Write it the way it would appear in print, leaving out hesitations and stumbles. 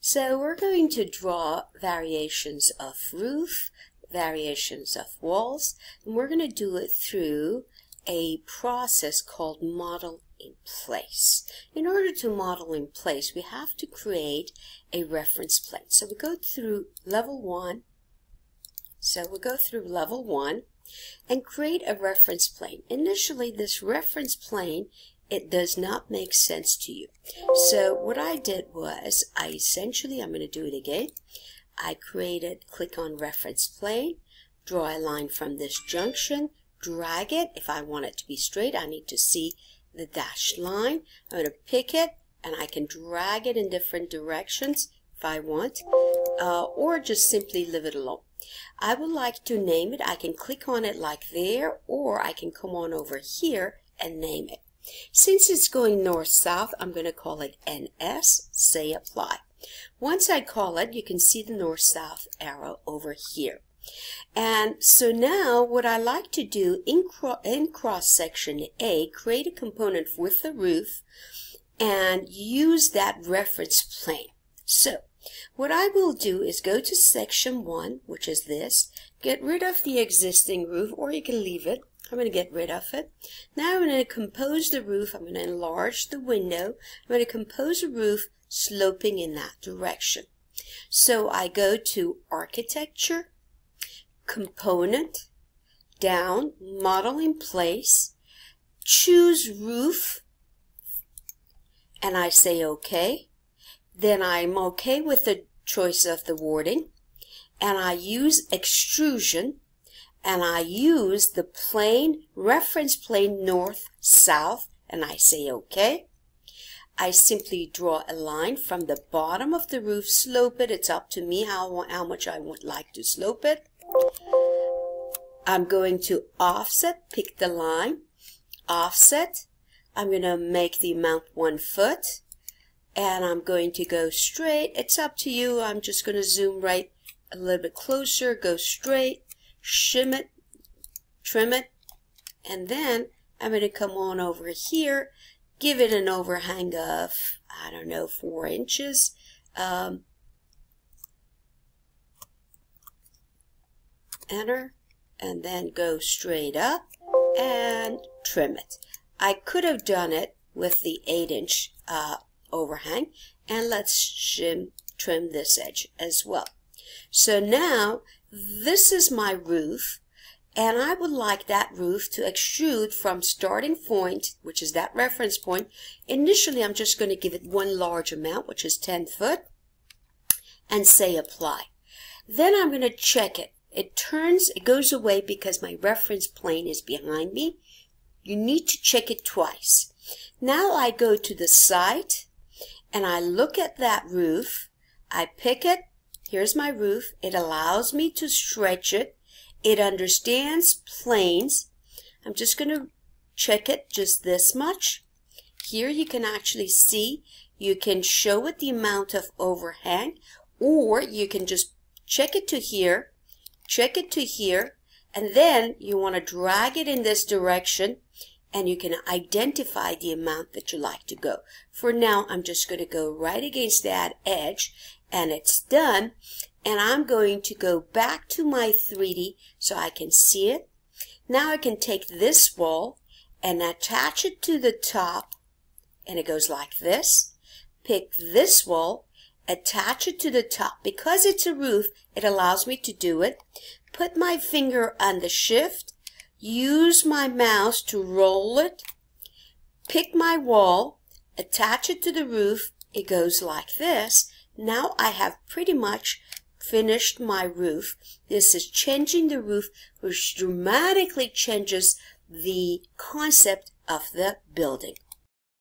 So we're going to draw variations of roof, variations of walls, and we're going to do it through a process called model in place. In order to model in place, we have to create a reference plane. So we go through level 1. And create a reference plane. Initially, this reference plane, it does not make sense to you. So what I did was, I'm going to do it again. I click on reference plane, draw a line from this junction, drag it. If I want it to be straight, I need to see the dashed line. I'm going to pick it, and I can drag it in different directions if I want, or just simply leave it alone. I would like to name it. I can click on it like there, or I can come on over here and name it. Since it's going north-south, I'm going to call it NS, say apply. Once I call it, you can see the north-south arrow over here. And so now what I like to do in cross-section A, create a component with the roof and use that reference plane. So what I will do is go to section 1, which is this, get rid of the existing roof, or you can leave it. I'm going to get rid of it. Now I'm going to compose the roof. I'm going to enlarge the window. I'm going to compose a roof sloping in that direction. So I go to Architecture, Component, down, Model in Place, choose Roof, and I say OK. Then I'm OK with the choice of the wording, and I use extrusion, and I use the plane, reference plane north-south, and I say OK. I simply draw a line from the bottom of the roof, slope it. It's up to me how much I would like to slope it. I'm going to offset, pick the line, offset. I'm going to make the amount 1 foot. And I'm going to go straight. It's up to you. I'm just going to zoom right a little bit closer, go straight, shim it, trim it, and then I'm going to come on over here, give it an overhang of, I don't know, 4 inches. Enter, and then go straight up and trim it. I could have done it with the 8-inch overhang, and let's trim this edge as well. So now this is my roof, and I would like that roof to extrude from starting point, which is that reference point. Initially I'm just going to give it one large amount, which is 10 foot, and say apply. Then I'm going to check it. It goes away because my reference plane is behind me. You need to check it twice. Now I go to the site, and I look at that roof, I pick it, here's my roof, it allows me to stretch it, it understands planes. I'm just going to check it just this much. Here you can actually see, you can show it the amount of overhang, or you can just check it to here, and then you want to drag it in this direction, and you can identify the amount that you like to go. For now, I'm just going to go right against that edge, and it's done. And I'm going to go back to my 3D so I can see it. Now I can take this wall and attach it to the top, and it goes like this. Pick this wall, attach it to the top. Because it's a roof, it allows me to do it. Put my finger on the shift, use my mouse to roll it, pick my wall, attach it to the roof, it goes like this. Now I have pretty much finished my roof. This is changing the roof, which dramatically changes the concept of the building.